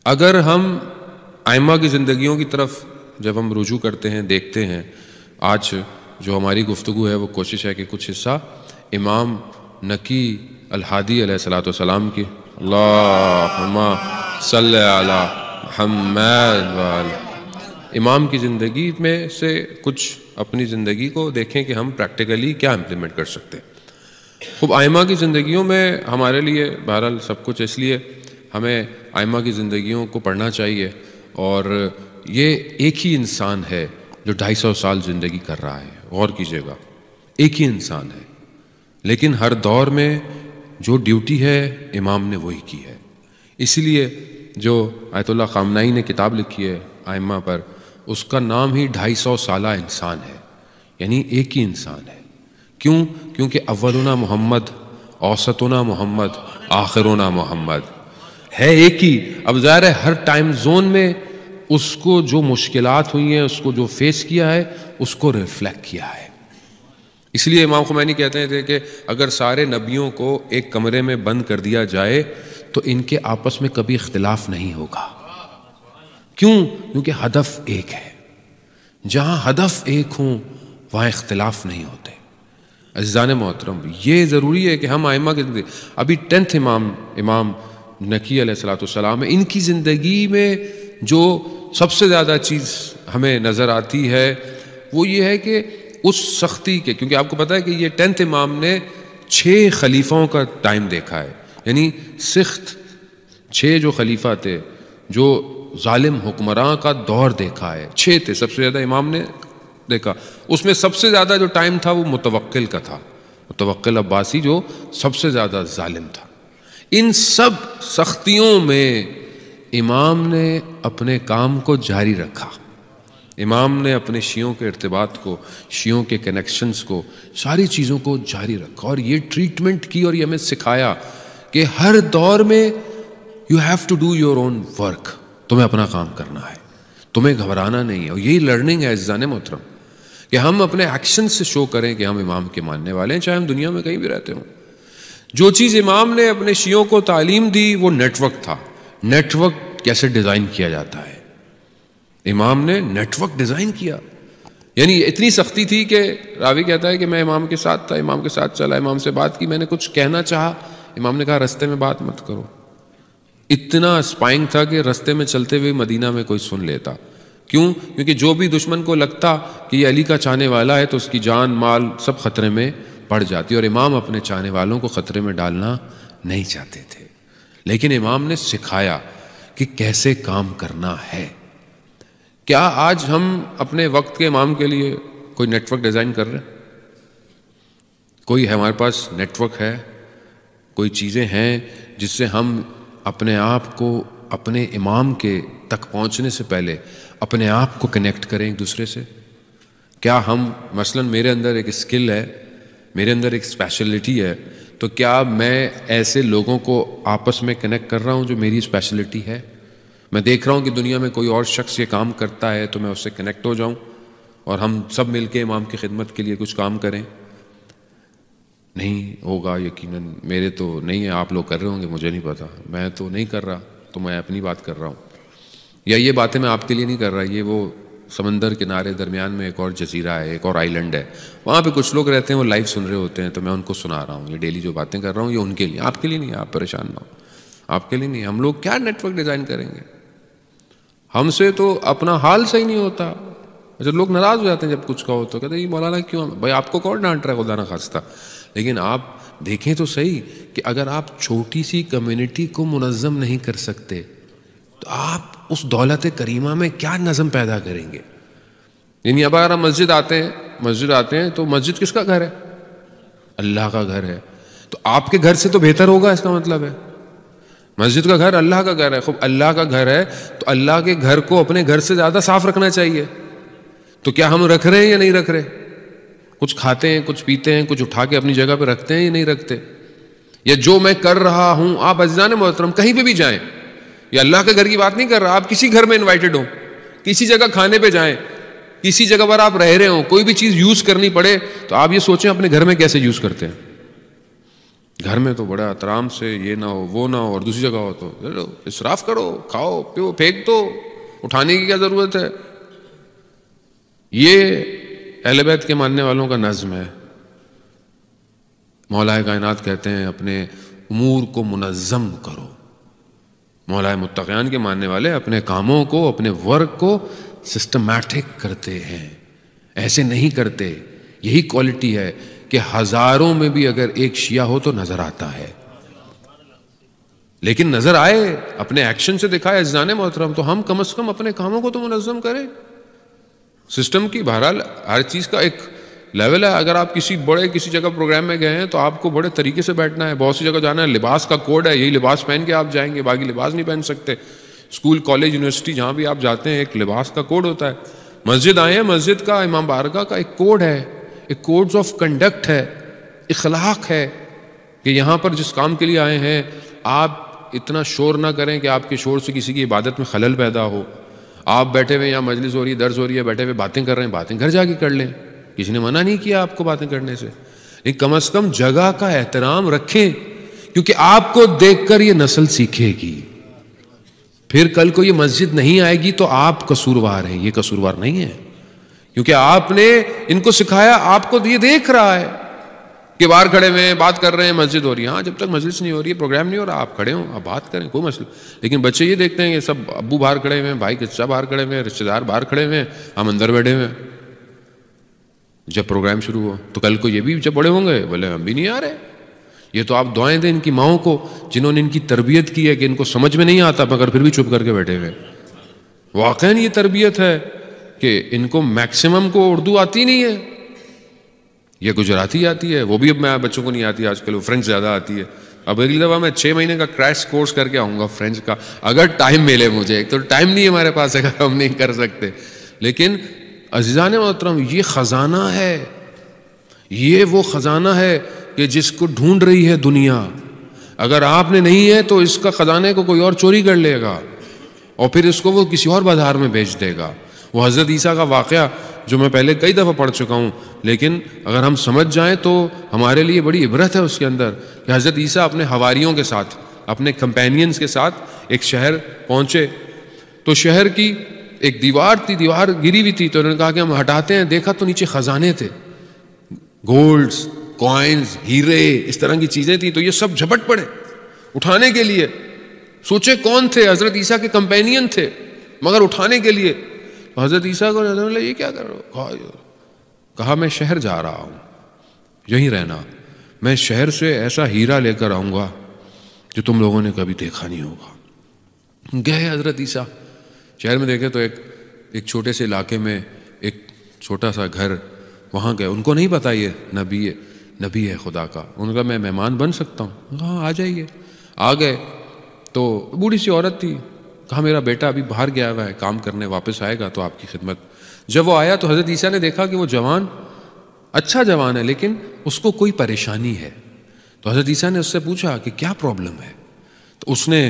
اگر ہم ائمہ کی زندگیوں کی طرف جب ہم رجوع کرتے ہیں، دیکھتے ہیں، آج جو ہماری گفتگو ہے وہ کوشش ہے کہ کچھ حصہ امام نقی الہادی علیہ الصلوۃ والسلام کی اللہم صلی علی محمد امام کی زندگی میں سے کچھ اپنی زندگی کو دیکھیں کہ ہم پریکٹیکلی کیا امپلیمنٹ کر سکتے ہیں۔ خوب ائمہ کی زندگیوں میں ہمارے لیے بہرحال سب کچھ، اس لیے ہمیں ائمہ کی زندگیوں کو پڑھنا چاہیے، اور یہ ایک ہی انسان ہے جو 250 سال زندگی کر رہا ہے، غور کیجیے گا، ایک ہی انسان ہے، لیکن ہر دور میں جو ڈیوٹی ہے امام نے وہی کی ہے۔ اسی لیے جو آیت اللہ خامنائی نے کتاب لکھی ہے ائمہ پر، اس کا نام ہی 250 سالہ انسان ہے، یعنی ایک ہی انسان ہے۔ کیوں؟ کیونکہ اولنا محمد، اوسطنا محمد، آخرنا محمد ہے ایک ہی۔ اب ظاہر ہے ہر ٹائم زون میں اس کو جو مشکلات ہوئی ہیں، اس کو جو فیس کیا ہے، اس کو ریفلیکٹ کیا ہے۔ اس لیے امام خمینی کہتے تھے کہ اگر سارے نبیوں کو ایک کمرے میں بند کر دیا جائے تو ان کے آپس میں کبھی اختلاف نہیں ہوگا۔ کیوں؟ کیونکہ ہدف ایک ہے۔ جہاں ہدف ایک ہوں وہاں اختلاف نہیں ہوتے۔ عزیزان محترم، یہ ضروری ہے کہ ہم ائمہ کے ابھی 10th امام نقی علیہ الصلوۃ والسلام، ان کی زندگی میں جو سب سے زیادہ چیز ہمیں نظر آتی ہے وہ یہ ہے کہ اس سختی کے، کیونکہ آپ کو پتہ ہے کہ یہ 10th امام نے 6 خلیفوں کا ٹائم دیکھا ہے، یعنی سخت 6 جو خلیفہ تھے، جو ظالم حکمراں کا دور دیکھا ہے، 6 تھے سب سے زیادہ امام نے دیکھا۔ اس میں سب سے زیادہ جو ٹائم تھا وہ متوکل کا تھا، متوکل عباسی جو سب سے زیادہ ظالم تھا۔ ان سب سختیوں میں امام نے اپنے کام کو جاری رکھا، امام نے اپنے شیعوں کے ارتباط کو، شیعوں کے کنیکشنز کو، ساری چیزوں کو جاری رکھا، اور یہ ٹریٹمنٹ کی، اور یہ ہمیں سکھایا کہ ہر دور میں you have to do your own work, تمہیں اپنا کام کرنا ہے، تمہیں گھبرانا نہیں ہے۔ اور یہی لرننگ ہے عزیزان محترم، کہ ہم اپنے ایکشن سے شو کریں کہ ہم امام کے ماننے والے ہیں، چاہے ہم دنیا میں کہیں بھی رہتے ہوں۔ جو چیز امام نے اپنے شیعوں کو تعلیم دی وہ نیٹ ورک تھا۔ نیٹ ورک کیسے ڈیزائن کیا جاتا ہے، امام نے نیٹ ورک ڈیزائن کیا۔ یعنی اتنی سختی تھی کہ راوی کہتا ہے کہ میں امام کے ساتھ تھا، امام کے ساتھ چلا، امام سے بات کی، میں نے کچھ کہنا چاہا، امام نے کہا رستے میں بات مت کرو۔ اتنا اسپائنگ تھا کہ رستے میں چلتے ہوئے مدینہ میں کوئی سن لیتا۔ کیوں؟ کیونکہ جو بھی دشمن کو لگتا کہ یہ علی کا چاہنے والا ہے تو اس کی جان مال سب خطرے میں پڑ جاتی، اور امام اپنے چاہنے والوں کو خطرے میں ڈالنا نہیں چاہتے تھے۔ لیکن امام نے سکھایا کہ کیسے کام کرنا ہے۔ کیا آج ہم اپنے وقت کے امام کے لیے کوئی نیٹ ورک ڈیزائن کر رہے ہیں؟ کوئی ہمارے پاس نیٹ ورک ہے؟ کوئی چیزیں ہیں جس سے ہم اپنے آپ کو اپنے امام کے تک پہنچنے سے پہلے اپنے آپ کو کنیکٹ کریں ایک دوسرے سے؟ کیا ہم مثلاً میرے اندر ایک اسکل ہے، میرے اندر ایک اسپیشلٹی ہے، تو کیا میں ایسے لوگوں کو آپس میں کنیکٹ کر رہا ہوں جو میری اسپیشلٹی ہے؟ میں دیکھ رہا ہوں کہ دنیا میں کوئی اور شخص یہ کام کرتا ہے تو میں اس سے کنیکٹ ہو جاؤں اور ہم سب مل کے امام کی خدمت کے لیے کچھ کام کریں؟ نہیں ہوگا یقیناً، میرے تو نہیں ہے، آپ لوگ کر رہے ہوں گے، مجھے نہیں پتا، میں تو نہیں کر رہا، تو میں اپنی بات کر رہا ہوں۔ یا یہ باتیں میں آپ کے لیے نہیں کر رہا، یہ وہ سمندر کنارے درمیان میں ایک اور جزیرہ ہے، ایک اور آئی لینڈ ہے، وہاں پہ کچھ لوگ رہتے ہیں، وہ لائیو سن رہے ہوتے ہیں، تو میں ان کو سنا رہا ہوں۔ یہ ڈیلی جو باتیں کر رہا ہوں یہ ان کے لیے، آپ کے لیے نہیں ہے، آپ پریشان نہ ہو، آپ کے لیے نہیں۔ ہم لوگ کیا نیٹ ورک ڈیزائن کریں گے؟ ہم سے تو اپنا حال صحیح نہیں ہوتا۔ جب لوگ ناراض ہو جاتے ہیں جب کچھ کہو تو کہتے ہیں یہ مولانا کیوں؟ بھائی آپ کو کون ڈانٹ رہا ہے خدا نہ خواستہ؟ لیکن آپ دیکھیں تو صحیح کہ اگر آپ چھوٹی سی کمیونٹی کو منظم نہیں کر سکتے تو آپ اس دولت کریمہ میں کیا نظم پیدا کریں گے؟ یعنی اب اگر ہم مسجد آتے ہیں تو مسجد کس کا گھر ہے؟ اللہ کا گھر ہے۔ تو آپ کے گھر سے تو بہتر ہوگا، اس کا مطلب ہے مسجد کا گھر اللہ کا گھر ہے۔ خوب اللہ کا گھر ہے تو اللہ کے گھر کو اپنے گھر سے زیادہ صاف رکھنا چاہیے۔ تو کیا ہم رکھ رہے ہیں یا نہیں رکھ رہے؟ کچھ کھاتے ہیں، کچھ پیتے ہیں، کچھ اٹھا کے اپنی جگہ پہ رکھتے ہیں یا نہیں رکھتے؟ یا جو میں کر رہا ہوں، آپ عزیزان محترم کہیں پہ بھی جائیں، یا اللہ کے گھر کی بات نہیں کر رہا، آپ کسی گھر میں انوائٹڈ ہوں، کسی جگہ کھانے پہ جائیں، کسی جگہ پر آپ رہ رہے ہوں، کوئی بھی چیز یوز کرنی پڑے تو آپ یہ سوچیں اپنے گھر میں کیسے یوز کرتے ہیں۔ گھر میں تو بڑا احترام سے یہ نہ ہو وہ نہ ہو، اور دوسری جگہ ہو تو چلو اسراف کرو، کھاؤ پیو، پھینک دو، اٹھانے کی کیا ضرورت ہے؟ یہ اہل بیت کے ماننے والوں کا نظم ہے۔ مولا کائنات کہتے ہیں اپنے امور کو منظم کرو۔ مولا متقیان کے ماننے والے اپنے کاموں کو، اپنے ورک کو سسٹمیٹک کرتے ہیں، ایسے نہیں کرتے۔ یہی کوالٹی ہے کہ ہزاروں میں بھی اگر ایک شیعہ ہو تو نظر آتا ہے، لیکن نظر آئے، اپنے ایکشن سے دکھائے عزیزان محترم، تو ہم کم از کم اپنے کاموں کو تو منظم کریں۔ سسٹم کی بہرحال ہر چیز کا ایک لیول ہے۔ اگر آپ کسی جگہ پروگرام میں گئے ہیں تو آپ کو بڑے طریقے سے بیٹھنا ہے، بہت سی جگہ جانا ہے، لباس کا کوڈ ہے، یہی لباس پہن کے آپ جائیں گے، باقی لباس نہیں پہن سکتے۔ اسکول، کالج، یونیورسٹی جہاں بھی آپ جاتے ہیں ایک لباس کا کوڈ ہوتا ہے۔ مسجد آئے ہیں، مسجد کا، امام بارگاہ کا ایک کوڈ ہے، ایک کوڈز آف کنڈکٹ ہے، اخلاق ہے کہ یہاں پر جس کام کے لیے آئے ہیں آپ اتنا شور نہ کریں کہ آپ کے شور سے کسی کی عبادت میں خلل پیدا ہو۔ آپ بیٹھے ہوئے، یہاں مجلس ہو رہی ہے، درس ہو رہی ہے، بیٹھے ہوئے باتیں کر رہے ہیں، باتیں گھر جا کے کر لیں، کسی نے منع نہیں کیا آپ کو باتیں کرنے سے، لیکن کم از کم جگہ کا احترام رکھیں، کیونکہ آپ کو دیکھ کر یہ نسل سیکھے گی۔ پھر کل کو یہ مسجد نہیں آئے گی تو آپ قصوروار ہیں، یہ قصوروار نہیں ہے، کیونکہ آپ نے ان کو سکھایا، آپ کو یہ دیکھ رہا ہے کہ باہر کھڑے ہوئے بات کر رہے ہیں، مسجد ہو رہی ہے، ہاں جب تک مجلس نہیں ہو رہی ہے، پروگرام نہیں ہو رہا، آپ کھڑے ہوں، آپ بات کریں، کوئی مسئلہ۔ لیکن بچے یہ دیکھتے ہیں کہ سب ابو باہر کھڑے ہوئے ہیں، بھائی چچا باہر کھڑے ہوئے ہیں، رشتہ دار باہر کھڑے ہوئے ہیں، ہم اندر بیٹھے ہوئے ہیں۔ جب پروگرام شروع ہو تو کل کو یہ بھی جب بڑے ہوں گے بولے ہم بھی نہیں آ رہے۔ یہ تو آپ دعائیں دیں ان کی ماؤں کو جنہوں نے ان کی تربیت کی ہے کہ ان کو سمجھ میں نہیں آتا مگر پھر بھی چپ کر کے بیٹھے ہوئے۔ واقعاً یہ تربیت ہے کہ ان کو میکسیمم کو اردو آتی نہیں ہے، یہ گجراتی آتی ہے، وہ بھی اب میں بچوں کو نہیں آتی آج کل، وہ فرینچ زیادہ آتی ہے۔ اب اگلی دفعہ میں 6 مہینے کا کریش کورس کر کے آؤں گا فرینچ کا، اگر ٹائم ملے مجھے، ایک تو ٹائم نہیں ہے ہمارے پاس، اگر ہم نہیں کر سکتے۔ لیکن عزیزان محترم یہ خزانہ ہے، یہ وہ خزانہ ہے کہ جس کو ڈھونڈ رہی ہے دنیا۔ اگر آپ نے نہیں ہے تو اس کا خزانے کو کوئی اور چوری کر لے گا اور پھر اس کو وہ کسی اور بازار میں بیچ دے گا۔ وہ حضرت عیسیٰ کا واقعہ جو میں پہلے کئی دفعہ پڑھ چکا ہوں، لیکن اگر ہم سمجھ جائیں تو ہمارے لیے بڑی عبرت ہے اس کے اندر کہ حضرت عیسیٰ اپنے حواریوں کے ساتھ، اپنے کمپینینز کے ساتھ ایک شہر پہنچے، تو شہر کی ایک دیوار تھی، دیوار گری ہوئی تھی، تو انہوں نے کہا کہ ہم ہٹاتے ہیں، دیکھا تو نیچے خزانے تھے، گولڈز، کوائنز، ہیرے، اس طرح کی چیزیں تھیں، تو یہ سب جھپٹ پڑے اٹھانے کے لیے۔ سوچے کون تھے؟ حضرت عیسیٰ کے کمپینین تھے، مگر اٹھانے کے لیے حضرت عیسیٰ کو یہ کیا کر رہے ہو؟ کہا میں شہر جا رہا ہوں، یہیں رہنا، میں شہر سے ایسا ہیرا لے کر آؤں گا جو تم لوگوں نے کبھی دیکھا نہیں ہوگا۔ گئے حضرت عیسیٰ شہر میں، دیکھے تو ایک چھوٹے سے علاقے میں ایک چھوٹا سا گھر، وہاں گئے، ان کو نہیں پتا یہ نبی ہے خدا کا۔ انہوں نے کہا میں مہمان بن سکتا ہوں؟ ہاں آ جائیے۔ آ گئے تو بوڑھی سی عورت تھی، کہا میرا بیٹا ابھی باہر گیا ہوا ہے کام کرنے، واپس آئے گا تو آپ کی خدمت۔ جب وہ آیا تو حضرت عیسیٰ نے دیکھا کہ وہ جوان اچھا جوان ہے لیکن اس کو کوئی پریشانی ہے، تو حضرت عیسیٰ نے اس سے پوچھا کہ کیا پرابلم ہے، تو اس نے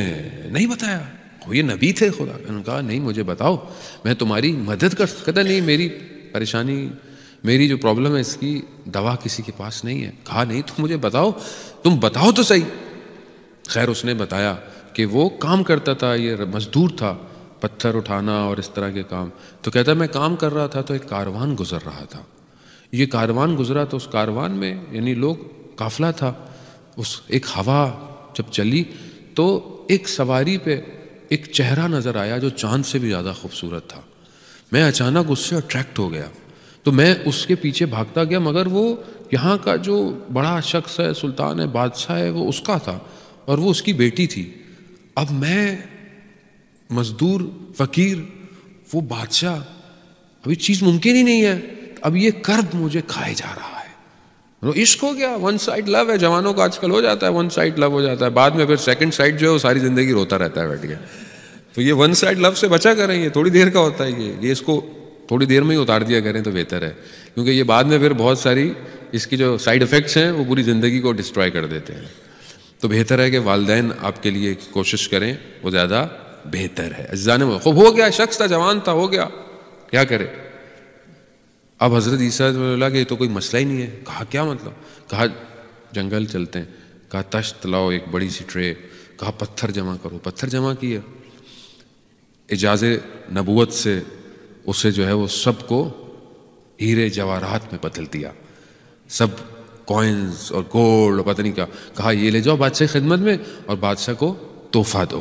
نہیں بتایا۔ وہ یہ نبی تھے خدا، انہوں نے کہا نہیں مجھے بتاؤ، میں تمہاری مدد کر سکتا، نہیں میری پریشانی، میری جو پرابلم ہے اس کی دوا کسی کے پاس نہیں ہے۔ کہا نہیں تم مجھے بتاؤ، تم بتاؤ تو صحیح۔ خیر اس نے بتایا کہ وہ کام کرتا تھا، یہ مزدور تھا، پتھر اٹھانا اور اس طرح کے کام۔ تو کہتا میں کام کر رہا تھا تو ایک کاروان گزر رہا تھا، یہ کاروان گزرا تو اس کاروان میں یعنی لوگ قافلہ تھا، اس ایک ہوا جب چلی تو ایک سواری پہ ایک چہرہ نظر آیا جو چاند سے بھی زیادہ خوبصورت تھا۔ میں اچانک اس سے اٹریکٹ ہو گیا تو میں اس کے پیچھے بھاگتا گیا، مگر وہ یہاں کا جو بڑا شخص ہے، سلطان ہے، بادشاہ ہے، وہ اس کا تھا اور وہ اس کی بیٹی تھی۔ اب میں مزدور، فقیر، وہ بادشاہ، ابھی چیز ممکن ہی نہیں ہے، اب یہ کرب مجھے کھائے جا رہا ہے۔ عشق ہو گیا، ون سائڈ لو ہے، جوانوں کا آج کل ہو جاتا ہے، ون سائڈ لو ہو جاتا ہے، بعد میں پھر سیکنڈ سائڈ جو ہے وہ ساری زندگی روتا رہتا ہے بیٹھ کے۔ تو یہ ون سائڈ لو سے بچا کریں، یہ تھوڑی دیر کا ہوتا ہے، یہ اس کو تھوڑی دیر میں ہی اتار دیا کریں تو بہتر ہے، کیونکہ یہ بعد میں پھر بہت ساری اس کی جو سائیڈ افیکٹس ہیں وہ پوری زندگی کو ڈسٹرائے کر دیتے ہیں۔ تو بہتر ہے کہ والدین آپ کے لیے کوشش کریں، وہ زیادہ بہتر ہے۔ عزیزان خوب ہو گیا، شخص تھا، جوان تھا، ہو گیا، کیا کرے۔ اب حضرت عیسیٰ کہ یہ تو کوئی مسئلہ ہی نہیں ہے۔ کہا کیا مطلب؟ کہا جنگل چلتے ہیں۔ کہا تشت لاؤ، ایک بڑی سی ٹرے، کہا پتھر جمع کرو، پتھر جمع کیا، اجازت نبوت سے اسے جو ہے وہ سب کو ہیرے جواہرات میں بدل دیا، سب کوئنز اور گولڈ اور پتہ نہیں کیا، کہا یہ لے جاؤ بادشاہ کی خدمت میں اور بادشاہ کو تحفہ دو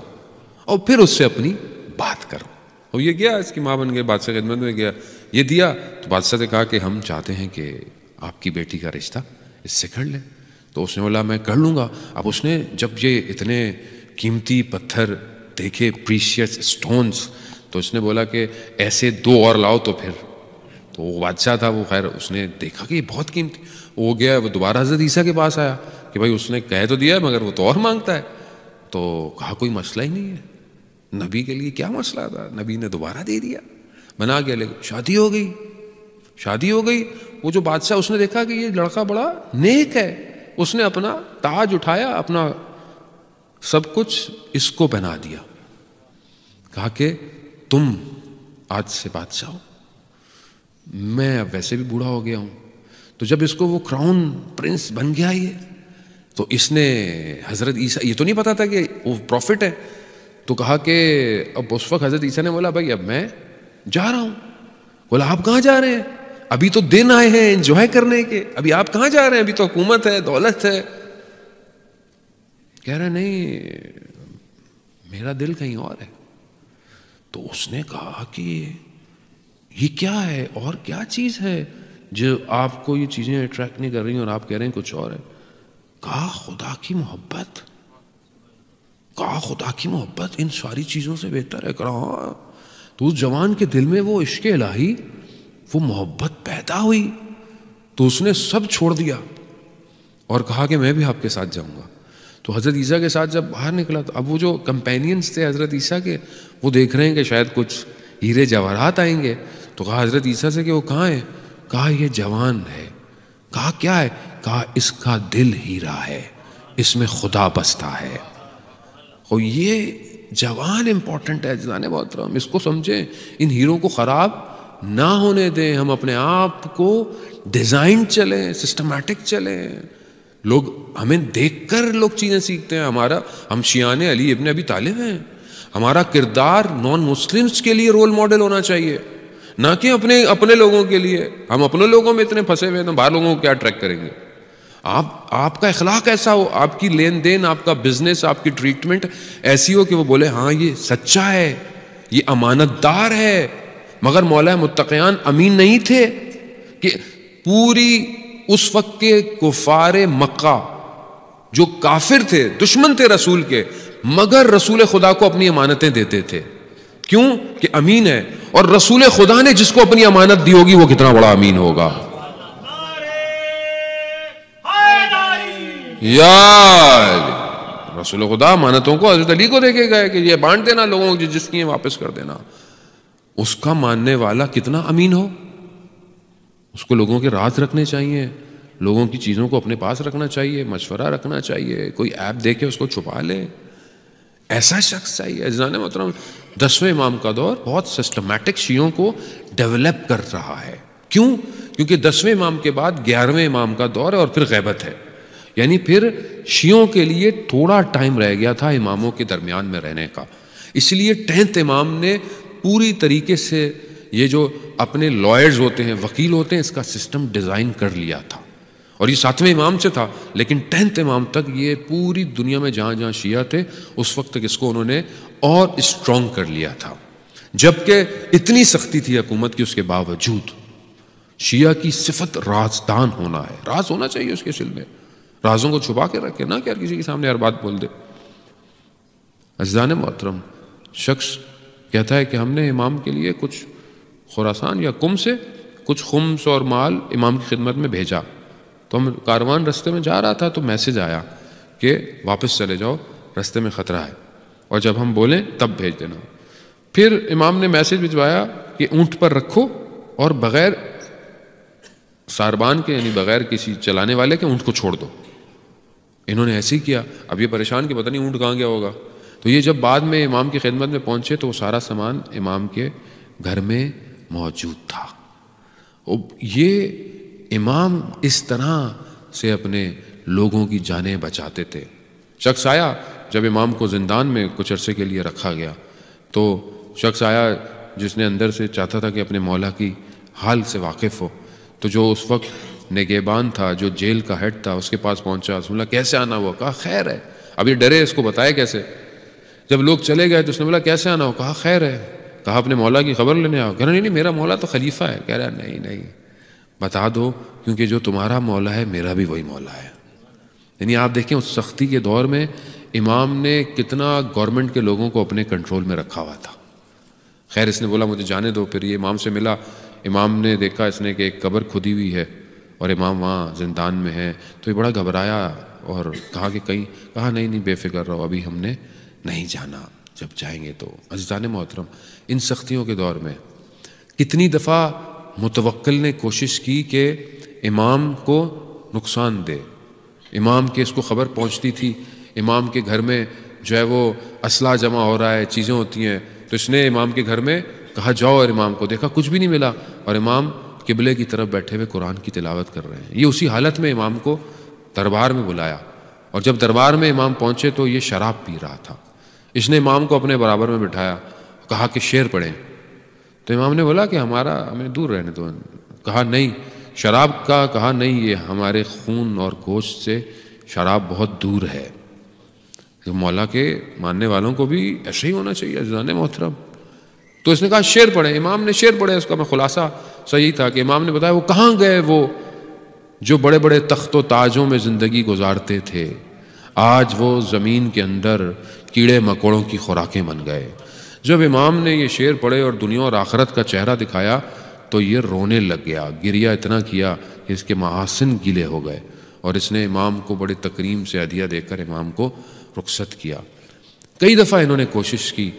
اور پھر اس سے اپنی بات کرو۔ اور یہ گیا، اس کی ماں بن گئی، بادشاہ کی خدمت میں گیا، یہ دیا تو بادشاہ نے کہا کہ ہم چاہتے ہیں کہ آپ کی بیٹی کا رشتہ اس سے کر لیں۔ تو اس نے بولا میں کر لوں گا۔ اب اس نے جب یہ اتنے قیمتی پتھر دیکھے، پریشیس سٹونز، تو اس نے بولا کہ ایسے 2 اور لاؤ تو پھر، تو وہ بادشاہ تھا وہ، خیر اس نے دیکھا کہ یہ بہت قیمتی، وہ گیا، وہ دوبارہ حضرت عیسیٰ کے پاس آیا کہ بھائی اس نے کہہ تو دیا ہے مگر وہ تو اور مانگتا ہے۔ تو کہا کوئی مسئلہ ہی نہیں ہے، نبی کے لیے کیا مسئلہ تھا، نبی نے دوبارہ دے دیا، بنا گیا، لیکن شادی ہو گئی، شادی ہو گئی۔ وہ جو بادشاہ، اس نے دیکھا کہ یہ لڑکا بڑا نیک ہے، اس نے اپنا تاج اٹھایا، اپنا سب کچھ اس کو پہنا دیا، کہا کہ تم آج سے بادشاہ ہو، میں اب ویسے بھی بوڑھا ہو گیا ہوں۔ تو جب اس کو وہ کراؤن پرنس بن گیا یہ، تو اس نے حضرت عیسیٰ، یہ تو نہیں پتا تھا کہ وہ پروفٹ ہے، تو کہا کہ اب اس وقت حضرت عیسیٰ نے بولا بھائی اب میں جا رہا ہوں۔ بولا آپ کہاں جا رہے ہیں؟ ابھی تو دن آئے ہیں انجوائے کرنے کے، ابھی آپ کہاں جا رہے ہیں؟ ابھی تو حکومت ہے، دولت ہے۔ کہہ رہے نہیں، میرا دل کہیں اور ہے۔ تو اس نے کہا کہ یہ کیا ہے اور کیا چیز ہے جو آپ کو یہ چیزیں اٹریکٹ نہیں کر رہی اور آپ کہہ رہے ہیں کچھ اور ہے؟ کہا خدا کی محبت، کہا خدا کی محبت ان ساری چیزوں سے بہتر ہے۔ کہا ہاں۔ تو اس جوان کے دل میں وہ عشق الہی، وہ محبت پیدا ہوئی، تو اس نے سب چھوڑ دیا اور کہا کہ میں بھی آپ کے ساتھ جاؤں گا۔ تو حضرت عیسیٰ کے ساتھ جب باہر نکلا تو اب وہ جو کمپینینز تھے حضرت عیسیٰ کے، وہ دیکھ رہے ہیں کہ شاید کچھ ہیرے جواہرات آئیں گے، تو کہا حضرت عیسیٰ سے کہ وہ کہاں ہے؟ کہا یہ جوان ہے۔ کہا کیا ہے؟ کہا اس کا دل ہیرا ہے، اس میں خدا بستا ہے۔ اور یہ جوان امپورٹنٹ ہے عزیزان محترم، اس کو سمجھیں، ان ہیروں کو خراب نہ ہونے دیں، ہم اپنے آپ کو ڈیزائن چلیں، سسٹمیٹک چلیں۔ لوگ ہمیں دیکھ کر لوگ چیزیں سیکھتے ہیں، ہم شیعان علی ابن ابی طالب ہیں، ہمارا کردار نان مسلمز کے لیے رول ماڈل ہونا چاہیے، نہ کہ اپنے لوگوں کے لیے۔ ہم اپنے لوگوں میں اتنے پھنسے ہوئے ہیں، باہر لوگوں کو کیا اٹریکٹ کریں گے؟ آپ کا اخلاق ایسا ہو، آپ کی لین دین، آپ کا بزنس، آپ کی ٹریٹمنٹ ایسی ہو کہ وہ بولے ہاں یہ سچا ہے، یہ امانت دار ہے۔ مگر مولا متقیان امین نہیں تھے کہ پوری اس وقت کے کفار مکہ جو کافر تھے، دشمن تھے رسول کے، مگر رسول خدا کو اپنی امانتیں دیتے تھے۔ کیوں؟ کہ امین ہے، اور رسول خدا نے جس کو اپنی امانت دی ہوگی وہ کتنا بڑا امین ہوگا۔ یا رسول خدا امانتوں کو حضرت علی کو دے کے گئے کہ یہ بانٹ دینا لوگوں کو، جس کی واپس کر دینا۔ اس کا ماننے والا کتنا امین ہو، اس کو لوگوں کے راز رکھنے چاہیے، لوگوں کی چیزوں کو اپنے پاس رکھنا چاہیے، مشورہ رکھنا چاہیے، کوئی ایپ دے کے اس کو چھپا لے، ایسا شخص چاہیے۔ عزیزان محترم، 10ویں امام کا دور بہت سسٹمیٹک شیعوں کو ڈیولپ کر رہا ہے۔ کیوں؟ کیونکہ 10ویں امام کے بعد 11ویں امام کا دور ہے اور پھر غیبت ہے، یعنی پھر شیعوں کے لیے تھوڑا ٹائم رہ گیا تھا اماموں کے درمیان میں رہنے کا۔ اس لیے 10th امام نے پوری طریقے سے یہ جو اپنے لائرز ہوتے ہیں، وکیل ہوتے ہیں، اس کا سسٹم ڈیزائن کر لیا تھا، اور یہ 7ویں امام سے تھا، لیکن 10th امام تک یہ پوری دنیا میں جہاں جہاں شیعہ تھے اس وقت تک اس کو انہوں نے اور اسٹرانگ کر لیا تھا۔ جبکہ اتنی سختی تھی حکومت کی، اس کے باوجود شیعہ کی صفت رازدان ہونا ہے، راز ہونا چاہیے اس کے دل میں، رازوں کو چھپا کے رکھے، نہ کہ ہر کسی کے سامنے ہر بات بول دے۔ عزیزان محترم، شخص کہتا ہے کہ ہم نے امام کے لیے کچھ خراسان یا قم سے کچھ خمس اور مال امام کی خدمت میں بھیجا، تو ہم کاروان رستے میں جا رہا تھا تو میسج آیا کہ واپس چلے جاؤ، رستے میں خطرہ ہے، اور جب ہم بولیں تب بھیج دینا۔ پھر امام نے میسج بھجوایا کہ اونٹ پر رکھو اور بغیر ساربان کے، یعنی بغیر کسی چلانے والے کے، اونٹ کو چھوڑ دو۔ انہوں نے ایسے ہی کیا۔ اب یہ پریشان کہ پتہ نہیں اونٹ کہاں گیا ہوگا، تو یہ جب بعد میں امام کی خدمت میں پہنچے تو وہ سارا سامان امام کے گھر میں موجود تھا۔ یہ امام اس طرح سے اپنے لوگوں کی جانیں بچاتے تھے۔ شخص آیا جب امام کو زندان میں کچھ عرصے کے لیے رکھا گیا، تو شخص آیا جس نے اندر سے چاہتا تھا کہ اپنے مولا کی حال سے واقف ہو، تو جو اس وقت نگہبان تھا، جو جیل کا ہیڈ تھا، اس کے پاس پہنچا، رسول اللہ کیسے آنا ہوا؟ کہا خیر ہے۔ اب یہ ڈرے، اس کو بتائے کیسے؟ جب لوگ چلے گئے تو اس نے بولا کیسے آنا ہو؟ کہا خیر ہے۔ کہا اپنے مولا کی خبر لینے آؤ؟ کہہ رہا نہیں میرا مولا تو خلیفہ ہے۔ کہہ رہا نہیں بتا دو، کیونکہ جو تمہارا مولا ہے میرا بھی وہی مولا ہے۔ یعنی آپ دیکھیں اس سختی کے دور میں امام نے کتنا گورنمنٹ کے لوگوں کو اپنے کنٹرول میں رکھا ہوا تھا۔ خیر اس نے بولا مجھے جانے دو۔ پھر یہ امام سے ملا، امام نے دیکھا اس نے کہ ایک قبر کھدی ہوئی ہے اور امام وہاں زندان میں ہے، تو یہ بڑا گھبرایا اور کہا کہ کہیں، کہا نہیں بے فکر رہو، ابھی ہم نے نہیں جانا، جب جائیں گے تو۔ عزیزان محترم، ان سختیوں کے دور میں کتنی دفعہ متوکل نے کوشش کی کہ امام کو نقصان دے۔ امام کے اس کو خبر پہنچتی تھی، امام کے گھر میں جو ہے وہ اسلحہ جمع ہو رہا ہے، چیزیں ہوتی ہیں، تو اس نے امام کے گھر میں کہا جاؤ، اور امام کو دیکھا کچھ بھی نہیں ملا، اور امام قبلے کی طرف بیٹھے ہوئے قرآن کی تلاوت کر رہے ہیں۔ یہ اسی حالت میں امام کو دربار میں بلایا، اور جب دربار میں امام پہنچے تو یہ شراب پی رہا تھا۔ اس نے امام کو اپنے برابر میں بٹھایا، کہا کہ شعر پڑھیں، تو امام نے بولا کہ ہمیں دور رہنے دو۔ کہا نہیں شراب کا، کہا نہیں یہ ہمارے خون اور گوشت سے شراب بہت دور ہے۔ مولا کے ماننے والوں کو بھی ایسے ہی ہونا چاہیے عزیزان محترم۔ تو اس نے کہا شعر پڑھیں، امام نے شعر پڑھے۔ اس کا میں خلاصہ صحیح تھا کہ امام نے بتایا وہ کہاں گئے وہ جو بڑے بڑے تخت و تاجوں میں زندگی گزارتے تھے، آج وہ زمین کے اندر کیڑے مکوڑوں کی خوراکیں بن گئے۔ جب امام نے یہ شعر پڑھے اور دنیا اور آخرت کا چہرہ دکھایا تو یہ رونے لگ گیا، گریا اتنا کیا کہ اس کے محاسن گیلے ہو گئے، اور اس نے امام کو بڑے تکریم سے ہدیہ دے کر امام کو رخصت کیا۔ کئی دفعہ انہوں نے کوشش کی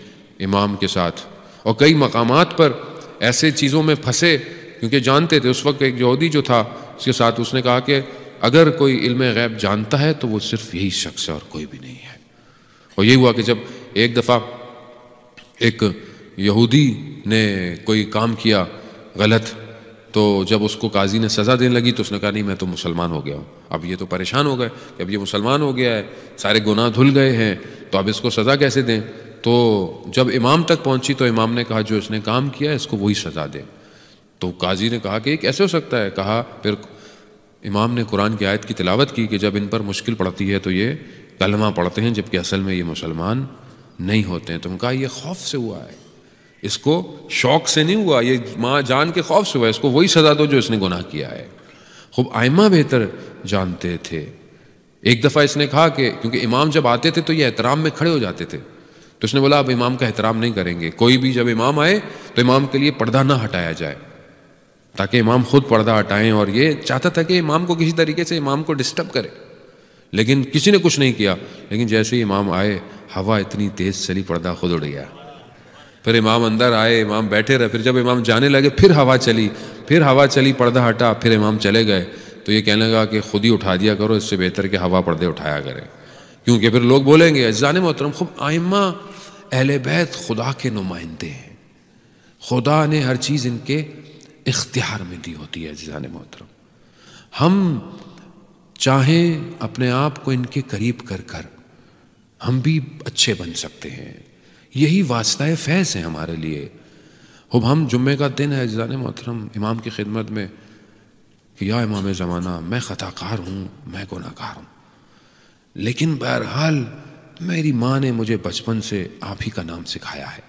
امام کے ساتھ، اور کئی مقامات پر ایسے چیزوں میں پھنسے، کیونکہ جانتے تھے اس وقت ایک یہودی جو تھا اس کے ساتھ، اس نے کہا کہ اگر کوئی علم غیب جانتا ہے تو وہ صرف یہی شخص ہے اور کوئی بھی نہیں ہے۔ اور یہی ہوا کہ جب ایک دفعہ ایک یہودی نے کوئی کام کیا غلط، تو جب اس کو قاضی نے سزا دینے لگی تو اس نے کہا نہیں میں تو مسلمان ہو گیا ہوں۔ اب یہ تو پریشان ہو گئے کہ اب یہ مسلمان ہو گیا ہے، سارے گناہ دھل گئے ہیں، تو اب اس کو سزا کیسے دیں؟ تو جب امام تک پہنچی تو امام نے کہا جو اس نے کام کیا ہے اس کو وہی سزا دیں۔ تو قاضی نے کہا کہ یہ کیسے ہو سکتا ہے؟ کہا پھر امام نے قرآن کی آیت کی تلاوت کی کہ جب ان پر مشکل پڑتی ہے تو یہ کلمہ پڑھتے ہیں، جبکہ اصل میں یہ مسلمان نہیں ہوتے ہیں۔ تو کہا یہ خوف سے ہوا ہے، اس کو شوق سے نہیں ہوا، یہ ماں جان کے خوف سے ہوا ہے، اس کو وہی سزا دو جو اس نے گناہ کیا ہے۔ خوب آئمہ بہتر جانتے تھے۔ ایک دفعہ اس نے کہا کہ کیونکہ امام جب آتے تھے تو یہ احترام میں کھڑے ہو جاتے تھے، تو اس نے بولا اب امام کا احترام نہیں کریں گے، کوئی بھی جب امام آئے تو امام کے لیے پردہ نہ ہٹایا جائے، تاکہ امام خود پردہ ہٹائیں۔ اور یہ چاہتا تھا کہ امام کو کسی طریقے سے امام کو ڈسٹرب کرے، لیکن کسی نے کچھ نہیں کیا۔ لیکن جیسے ہی امام آئے ہوا اتنی تیز چلی پردہ خود اڑ گیا۔ پھر امام اندر آئے، امام بیٹھے رہے، پھر جب امام جانے لگے پھر ہوا چلی، پردہ ہٹا، پھر امام چلے گئے تو یہ کہنے لگا کہ خود ہی اٹھا دیا کرو، اس سے بہتر کہ ہوا پردے اٹھایا کرے، کیونکہ پھر لوگ بولیں گے۔ عزیزان محترم، خوب آئمہ اہل بیت خدا کے نمائندے ہیں، خدا نے ہر چیز ان کے اختیار میں دی ہوتی ہے۔ عزیزان محترم، ہم چاہیں اپنے آپ کو ان کے قریب کر کر ہم بھی اچھے بن سکتے ہیں، یہی واسطہ فیض ہے ہمارے لیے۔ اب ہم جمعے کا دن ہے عزیزان محترم، امام کی خدمت میں کہ یا امام زمانہ میں خطا کار ہوں، میں گناہ گار ہوں، لیکن بہرحال میری ماں نے مجھے بچپن سے آپ ہی کا نام سکھایا ہے،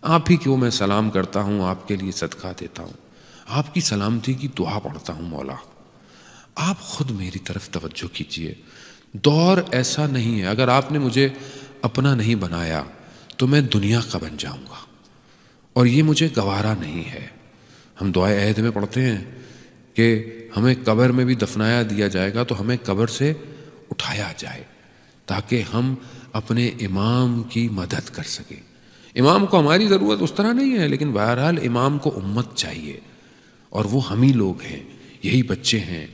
آپ ہی کو میں سلام کرتا ہوں، آپ کے لیے صدقہ دیتا ہوں، آپ کی سلامتی کی دعا پڑھتا ہوں، مولا آپ خود میری طرف توجہ کیجئے۔ دور ایسا نہیں ہے، اگر آپ نے مجھے اپنا نہیں بنایا تو میں دنیا کا بن جاؤں گا، اور یہ مجھے گوارا نہیں ہے۔ ہم دعائے عہد میں پڑھتے ہیں کہ ہمیں قبر میں بھی دفنایا دیا جائے گا تو ہمیں قبر سے اٹھایا جائے تاکہ ہم اپنے امام کی مدد کر سکیں۔ امام کو ہماری ضرورت اس طرح نہیں ہے، لیکن بہرحال امام کو امت چاہیے، اور وہ ہم ہی لوگ ہیں، یہی بچے ہیں،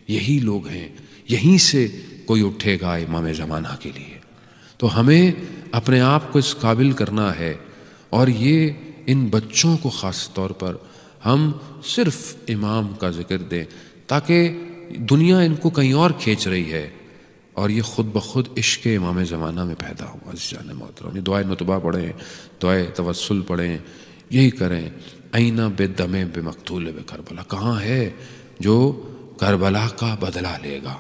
یہی لوگ ہیں، یہیں سے کوئی اٹھے گا امام زمانہ کے لیے۔ تو ہمیں اپنے آپ کو اس قابل کرنا ہے، اور یہ ان بچوں کو خاص طور پر ہم صرف امام کا ذکر دیں تاکہ دنیا ان کو کہیں اور کھینچ رہی ہے، اور یہ خود بخود عشق امام زمانہ میں پیدا ہوا۔ عزیزان محترم، یہ دعائے نتبہ پڑھیں، دعائے توسل پڑھیں، یہی کریں۔ اینہ بدم بمقتول بکربلا، کہاں ہے جو کربلا کا بدلہ لے گا؟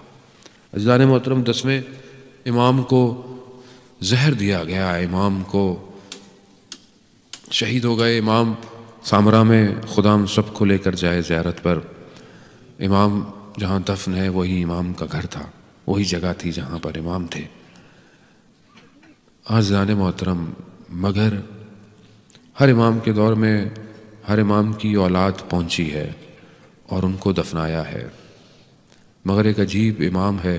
عزیزان محترم، 10ویں امام کو زہر دیا گیا، امام کو شہید ہو گئے۔ امام سامرا میں خدا ہم سب کو لے کر جائے زیارت پر۔ امام جہاں دفن ہے وہی امام کا گھر تھا، وہی جگہ تھی جہاں پر امام تھے۔ عزیزان محترم، مگر ہر امام کے دور میں ہر امام کی اولاد پہنچی ہے اور ان کو دفنایا ہے، مگر ایک عجیب امام ہے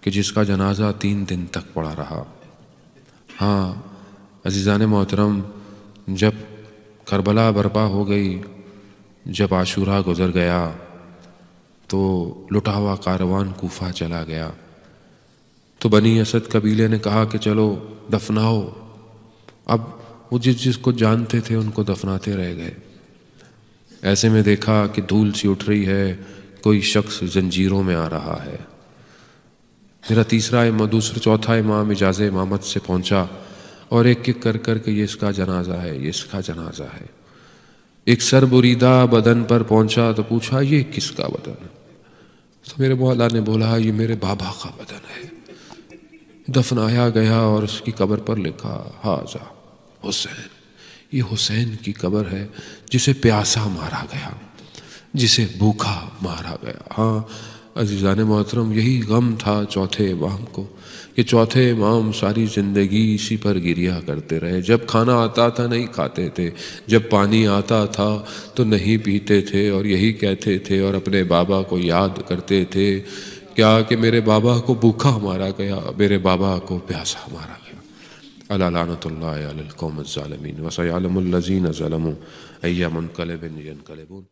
کہ جس کا جنازہ 3 دن تک پڑا رہا۔ ہاں عزیزان محترم، جب کربلا برپا ہو گئی، جب عاشورہ گزر گیا، تو لٹا ہوا کاروان کوفہ چلا گیا، تو بنی اسد قبیلے نے کہا کہ چلو دفناؤ۔ اب وہ جس کو جانتے تھے ان کو دفناتے رہ گئے۔ ایسے میں دیکھا کہ دھول سی اٹھ رہی ہے، کوئی شخص زنجیروں میں آ رہا ہے۔ میرا چوتھا امام اجازہ امامت سے پہنچا اور ایک ایک کر کے یہ اس کا جنازہ ہے، یہ اس کا جنازہ ہے۔ ایک سر بریدہ بدن پر پہنچا تو پوچھا یہ کس کا بدن ہے؟ تو میرے مولا نے بولا یہ میرے بابا کا بدن ہے۔ دفنایا گیا اور اس کی قبر پر لکھا ھذا حسین، یہ حسین کی قبر ہے جسے پیاسا مارا گیا، جسے بھوکا مارا گیا۔ ہاں عزیزان محترم، یہی غم تھا چوتھے امام کو، کہ چوتھے امام ساری زندگی اسی پر گریا کرتے رہے۔ جب کھانا آتا تھا نہیں کھاتے تھے، جب پانی آتا تھا تو نہیں پیتے تھے، اور یہی کہتے تھے اور اپنے بابا کو یاد کرتے تھے کیا کہ میرے بابا کو بھوکا مارا گیا، میرے بابا کو پیاسا مارا گیا۔ الا لعنۃ اللہ علی القوم الظالمین وسیعلم الذین ظلموا ای منقلب ینقلبون۔